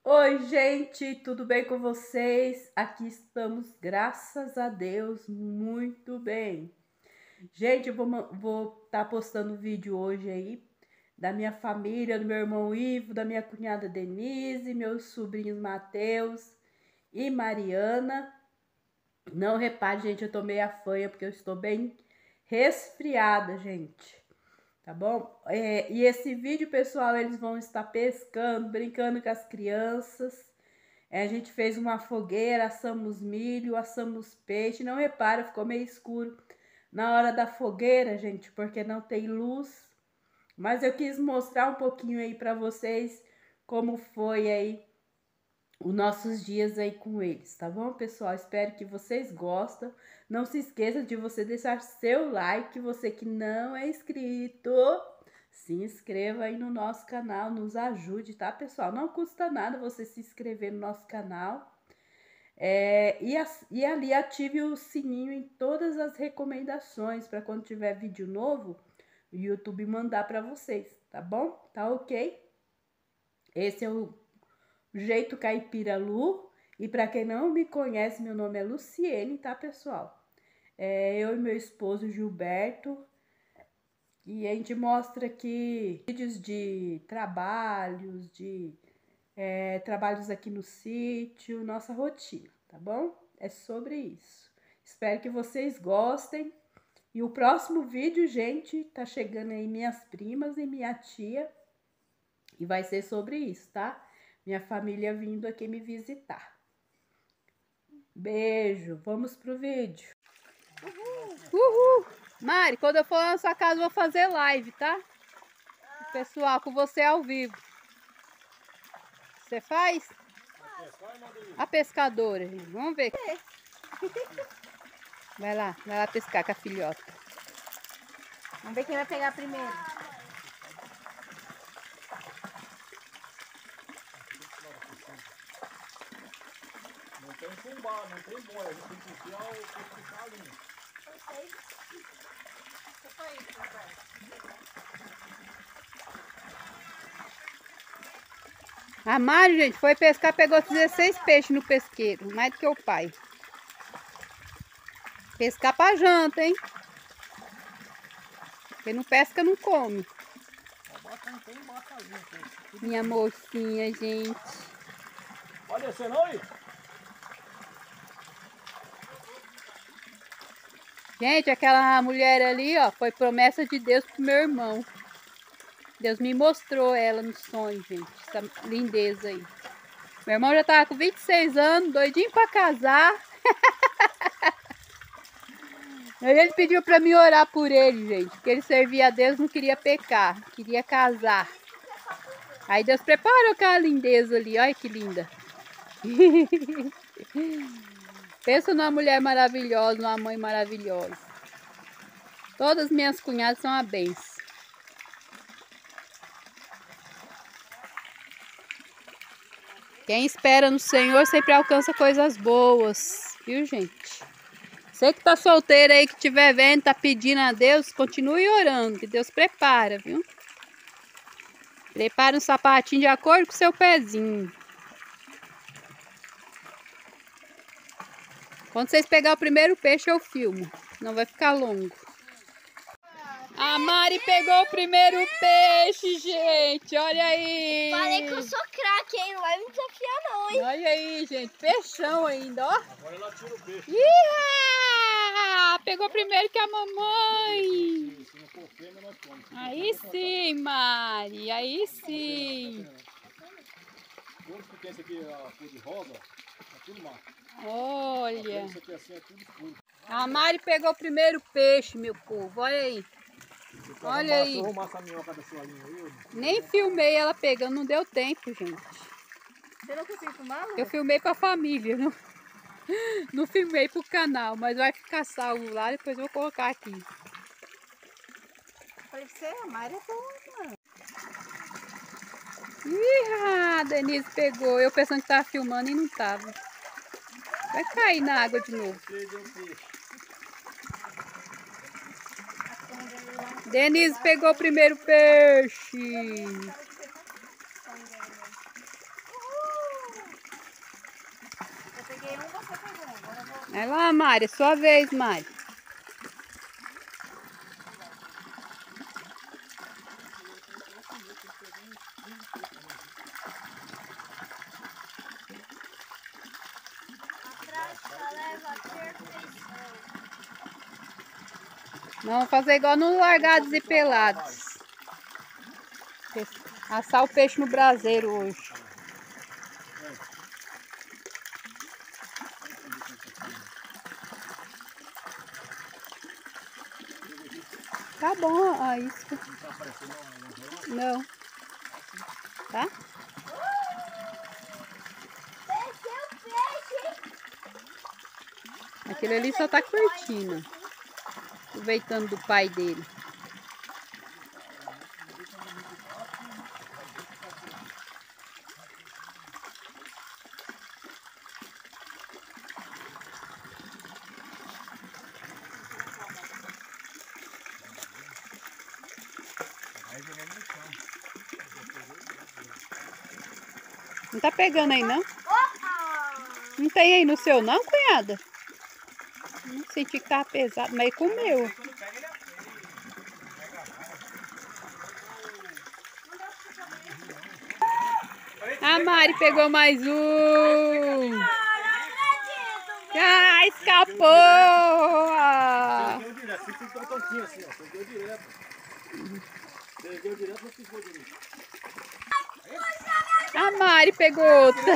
Oi, gente, tudo bem com vocês? Aqui estamos, graças a Deus, muito bem. Gente, eu vou estar postando vídeo hoje aí da minha família, do meu irmão Ivo, da minha cunhada Denise, meus sobrinhos Mateus e Mariana. Não repare, gente, eu tomei a fanha porque eu estou bem resfriada, gente. Tá bom? E esse vídeo, pessoal, eles vão estar pescando, brincando com as crianças. A gente fez uma fogueira, assamos milho, assamos peixe. Não repara, ficou meio escuro na hora da fogueira, gente, porque não tem luz. Mas eu quis mostrar um pouquinho aí para vocês como foi aí os nossos dias aí com eles, tá bom, pessoal? Espero que vocês gostem. Não se esqueça de você deixar seu like, você que não é inscrito. Se inscreva aí no nosso canal, nos ajude, tá, pessoal? Não custa nada você se inscrever no nosso canal. E ali ative o sininho em todas as recomendações para quando tiver vídeo novo, o YouTube mandar para vocês, tá bom? Tá ok? Esse é o Jeito Caipira Lu. E para quem não me conhece, meu nome é Luciene, tá, pessoal? Eu e meu esposo Gilberto. E a gente mostra aqui vídeos de trabalhos, trabalhos aqui no sítio, nossa rotina, tá bom? É sobre isso. Espero que vocês gostem. E o próximo vídeo, gente, tá chegando aí minhas primas e minha tia. E vai ser sobre isso, tá? Minha família vindo aqui me visitar. Beijo, vamos pro vídeo. Uhul! Uhul! Mari, quando eu for lá na sua casa, eu vou fazer live, tá? Pessoal, com você ao vivo. Você faz? A pescadora, gente. Vamos ver. Vai lá pescar com a filhota. Vamos ver quem vai pegar primeiro. Não tem fumbar, não tem boia, a gente tem que enfiar o pescar ali. Eu sei. O que foi isso, pai? A Mari, gente, foi pescar, pegou 16 peixes no pesqueiro. Mais do que o pai. Pescar pra janta, hein? Quem não pesca, não come. Minha mocinha, gente. Pode descer não, aí? Gente, aquela mulher ali, ó, foi promessa de Deus pro meu irmão. Deus me mostrou ela no sonho, gente. Essa lindeza aí. Meu irmão já tava com 26 anos, doidinho pra casar. Aí ele pediu pra mim orar por ele, gente. Porque ele servia a Deus, não queria pecar, queria casar. Aí Deus preparou aquela lindeza ali, olha que linda. Pensa numa mulher maravilhosa, numa mãe maravilhosa. Todas minhas cunhadas são a benção. Quem espera no Senhor sempre alcança coisas boas, viu, gente? Você que tá solteiro aí, que estiver vendo, tá pedindo a Deus, continue orando, que Deus prepara, viu? Prepara um sapatinho de acordo com o seu pezinho. Quando vocês pegarem o primeiro peixe, eu filmo. Não vai ficar longo. A Mari pegou o primeiro peixe, gente. Olha aí. Falei que eu sou craque, hein? Não vai me desafiar, não, hein? Olha aí, gente. Peixão ainda, ó. Agora ela tira o peixe. Iha! Pegou primeiro que a mamãe. Se não for fêmea, nós comemos. Aí sim, Mari. Aí sim. Todos que tem esse aqui, a cor de rosa, é tudo mato. Olha. Esse aqui assim é tudo escuro. A Mari pegou o primeiro peixe, meu povo. Olha aí. Olha aí. Se eu arrumar essa minhoca da sua linha aí, Nem filmei ela pegando, não deu tempo, gente. Você não conseguiu filmar, Lu? Eu filmei pra família, não filmei pro canal, mas vai ficar salvo lá, depois eu vou colocar aqui. Falei pra você, a Mari é boa, mano. Ih, a Denise pegou. Eu pensando que tava filmando e não tava. Vai cair na água de novo. Denise pegou o primeiro peixe. Vai lá, Mari, é sua vez, Mari. A prática leva à perfeição. Vamos fazer igual no Largados e Pelados. Assar o peixe no braseiro hoje. Tá bom a isca. Não. Tá? Desceu o peixe. Aquele ali só tá curtindo. Aproveitando do pai dele. Não tá pegando aí, não? Não tem aí no seu, não, cunhada? Não senti que tava pesado, mas comeu. A Mari pegou mais um. Ah, escapou! A Mari pegou outra.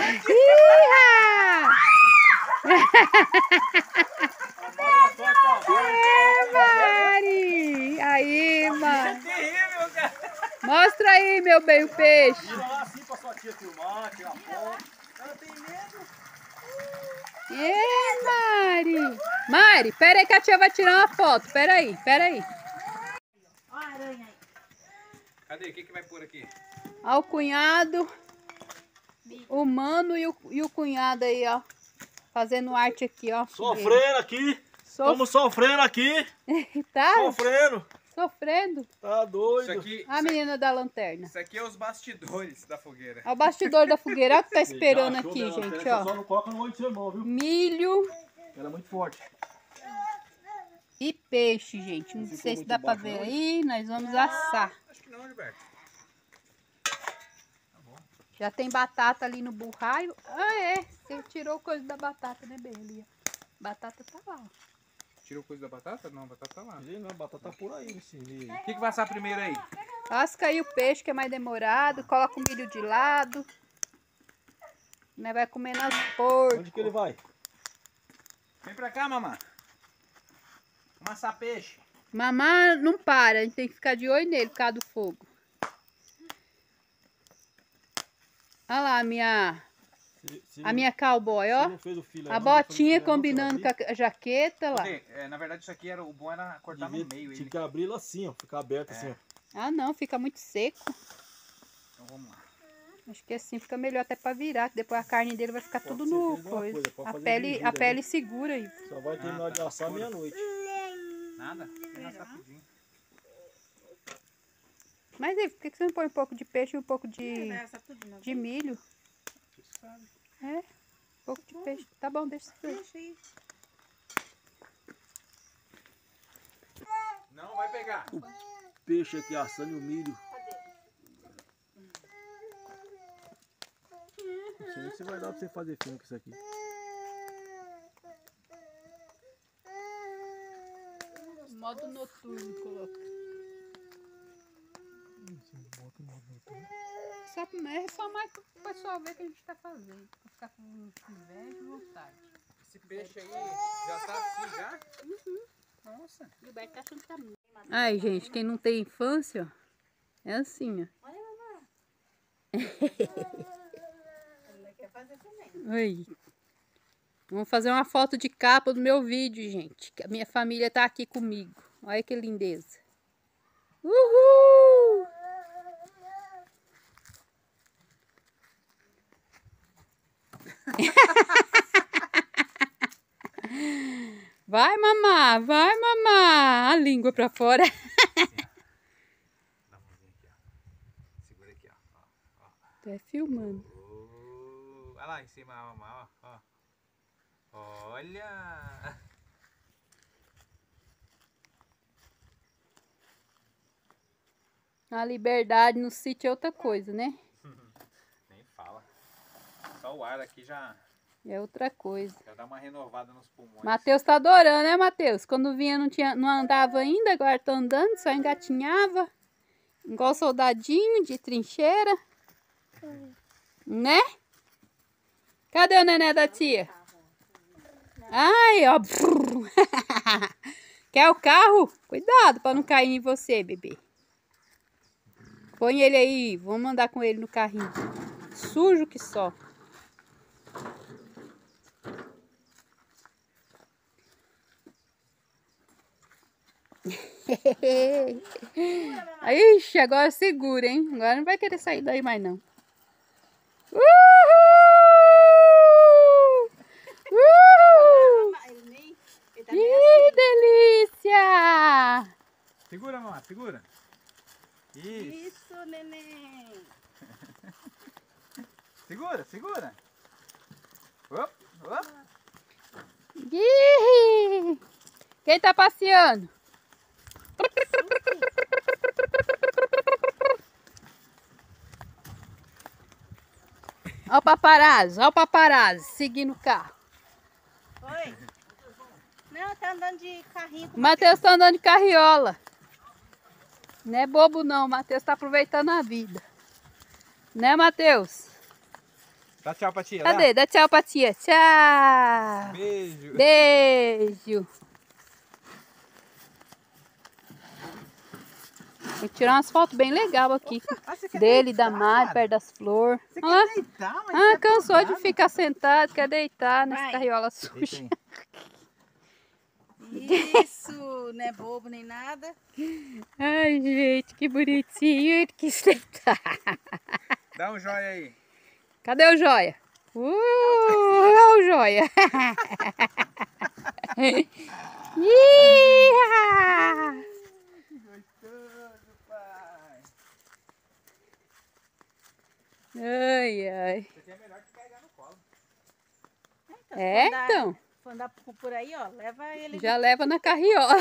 É, Mari! Aí, Mari. Mostra aí, meu bem, o peixe. Tira lá assim pra sua tia filmar, tirar foto. Ela tem medo. É, Mari. Mari, pera aí que a tia vai tirar uma foto. Pera aí, pera aí. Ó a aranha aí. Cadê? O que vai pôr aqui? Ó o cunhado, o mano e o cunhado aí, ó. Fazendo arte aqui, ó. Sofrendo aqui. Estamos sofrendo aqui. Tá? Sofrendo. Sofrendo. Tá doido. Isso aqui, A menina da lanterna. isso aqui é os bastidores da fogueira. É o bastidor da fogueira. Olha o que tá esperando Já achou aqui, minha gente, lanterna, ó. Só não coloca no olho do seu irmão, viu? Milho Ela é muito forte. e peixe, gente. Não Ficou sei se muito dá pra baixo, ver não? aí. Nós vamos assar. Acho que não, Gilberto. Já tem batata ali no burraio. Ah, é. Você tirou coisa da batata, né, bem ali, ó. Batata tá lá, ó. Tirou coisa da batata? Não, a batata tá lá. Não, a batata tá por aí nesse meio. O que vai assar primeiro aí? Lasca aí o peixe, que é mais demorado. Coloca o milho de lado. Né, vai comendo aos porcos. Onde que ele vai? Vem pra cá, mamãe. Vamos assar peixe. Mamá não para, a gente tem que ficar de olho nele por causa do fogo. Olha lá a minha cowboy, ó. Não fez o filé, A não, não fez o botinha filé, não, combinando pra com a jaqueta lá. Na verdade, isso aqui era o bom era cortar abrir. no meio Tinha ele. que abrir ele assim, ó. Ficar aberto assim, ó. Ah, não, fica muito seco. Então vamos lá. Acho que assim fica melhor até pra virar, que depois a carne dele vai ficar Pode tudo ser, no fez uma coisa. coisa, pode A fazer pele, vigília, a pele segura aí. Só vai terminar de assar meia-noite. Nada? Vem assar rapidinho. Mas aí, por que você não põe um pouco de peixe e um pouco de milho? É, um pouco de peixe. Tá bom, deixa isso aí. Não vai pegar. Peixe aqui assando e o milho. Não sei nem se vai dar pra você fazer filme com isso aqui. Modo noturno coloca. Só mais pro pessoal ver que a gente tá fazendo. Pra ficar com inveja e vontade. Esse peixe aí já tá assim já? Nossa. Gilberto tá achando que tá muito. Ai, gente, quem não tem infância, ó, é assim, ó. Olha, mamãe. Ela quer fazer também. Oi. Vamos fazer uma foto de capa do meu vídeo, gente. Que a minha família tá aqui comigo. Olha que lindeza. Uhul! Vai, mamá, vai, mamá. A língua pra fora. Dá uma mãozinha aqui, ó. Segura aqui, ó. Tô filmando. Olha lá em cima, ó. Olha! A liberdade no sítio é outra coisa, né? Nem fala. Só o ar aqui já É outra coisa. dá uma renovada nos pulmões. Matheus tá adorando, né, Matheus? Quando vinha não andava ainda, agora tá andando, só engatinhava. Igual soldadinho de trincheira. Né? Cadê o neném da tia? Ai, ó. Quer o carro? Cuidado pra não cair em você, bebê. Põe ele aí, vamos andar com ele no carrinho. Sujo que só. Ixi, agora segura, hein? Agora não vai querer sair daí mais, não. Uhul! Uhul! Que delícia! Segura, mamãe, segura. Isso. Isso, neném. Segura, segura. Op, op. Ih! Quem tá passeando? Ó o paparazzi, seguindo o carro. Oi. Não, tá andando de carrinho. O Matheus tá andando de carriola. Não é bobo não, o Matheus tá aproveitando a vida. Né, Matheus? Dá tchau pra tia. Cadê? Dá tchau pra tia. Tchau. Beijo. Beijo. Vou tirar umas fotos bem legais aqui. Dele, da Mari, perto das flores. Você Olha lá. quer deitar, mas Ah, tá cansou de acordado? ficar sentado, quer deitar nessa Vai. carriola Deita suja. aí. Isso, não é bobo nem nada. Ai, gente, que bonitinho. Ele quis deitar. Dá um joia aí. Cadê o joia? Olha o joia. Ih! Que gostoso, pai. Ai, ai. Isso aqui é melhor que carregar no colo. É, então. Se andar por aí, ó, leva ele. Já leva na carriola.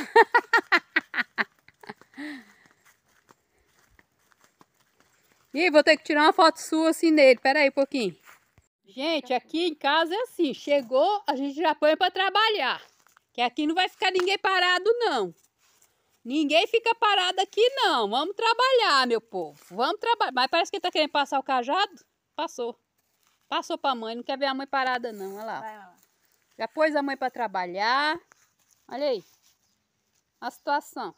Ih, vou ter que tirar uma foto sua assim nele. Pera aí um pouquinho. Gente, aqui em casa é assim. Chegou, a gente já põe para trabalhar. Que aqui não vai ficar ninguém parado, não. Ninguém fica parado aqui, não. Vamos trabalhar, meu povo. Vamos trabalhar. Mas parece que ele tá querendo passar o cajado. Passou. Passou pra mãe. Não quer ver a mãe parada, não. Olha lá. Vai lá. Já pôs a mãe para trabalhar. Olha aí. A situação.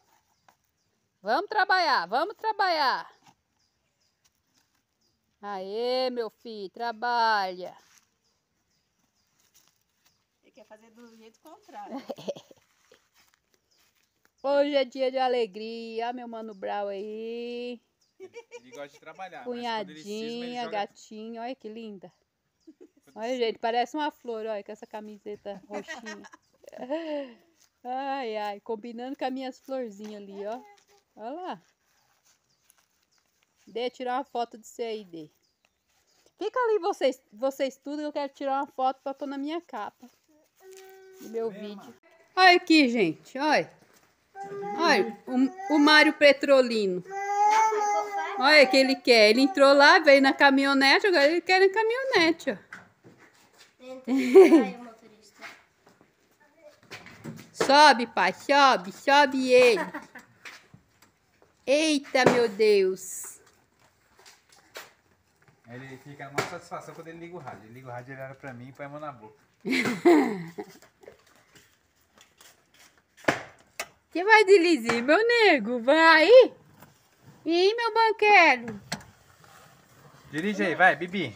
Vamos trabalhar, vamos trabalhar. Aê, meu filho, trabalha. Ele quer fazer do jeito contrário. Hoje é dia de alegria. Meu Mano Brau aí. Ele gosta de trabalhar. mas quando ele cisma, ele Cunhadinha, joga- gatinho. Olha que linda. Olha, gente, parece uma flor, olha, com essa camiseta roxinha. Ai, ai, combinando com as minhas florzinhas ali, ó. Olha lá. Dê, tirar uma foto de você aí, Dê. Fica ali vocês tudo, eu quero tirar uma foto pra pôr na minha capa. Do meu vídeo. Olha aqui, gente, olha. Olha, o Mário Petrolino. Olha o que ele quer. Ele entrou lá, veio na caminhonete, agora ele quer na caminhonete, ó. Sobe, pai, sobe, sobe ele. Eita, meu Deus. Ele fica numa satisfação quando ele liga o rádio. Ele liga o rádio, ele olha pra mim e põe a mão na boca. Você vai dirigir, meu nego? Vai. Ih, meu banqueiro. Dirige aí, vai, Bibi.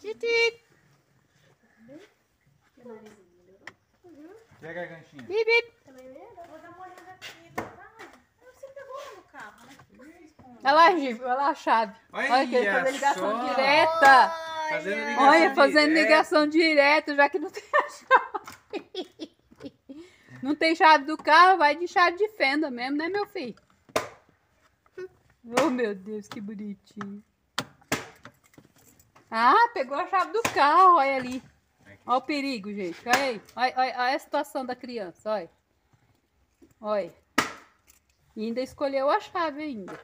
Titi. Pega a ganchinha. Bibi. Vou dar uma olhada aqui. Você pegou no carro, né? Olha lá, Gil, olha lá a chave. Olha que ele Olha fazendo ligação só. direta. Fazendo ligação Olha, fazendo direta. ligação direta, já que não tem a chave. Não tem chave do carro, vai de chave de fenda mesmo, né, meu filho? Oh, meu Deus, que bonitinho. Ah, pegou a chave do carro, olha ali. Olha o perigo, gente. Olha aí. Olha a situação da criança, olha. Olha. E ainda escolheu a chave ainda.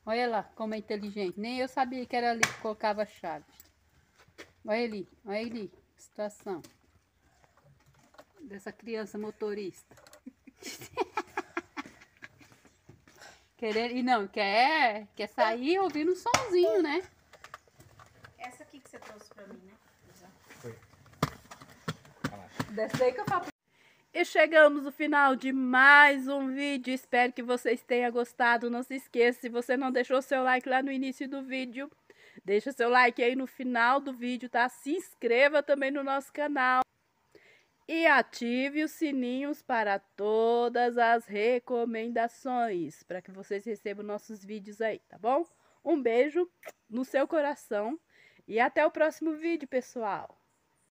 Olha lá como é inteligente. Nem eu sabia que era ali que colocava a chave. Olha ali. Situação dessa criança motorista. E não, quer sair ouvindo um sonzinho, né? Essa aqui que você trouxe pra mim, né? Foi. Desce aí que eu falo. E chegamos no final de mais um vídeo. Espero que vocês tenham gostado. Não se esqueça, se você não deixou seu like lá no início do vídeo, deixa seu like aí no final do vídeo, tá? Se inscreva também no nosso canal. E ative os sininhos para todas as recomendações, para que vocês recebam nossos vídeos aí, tá bom? Um beijo no seu coração e até o próximo vídeo, pessoal!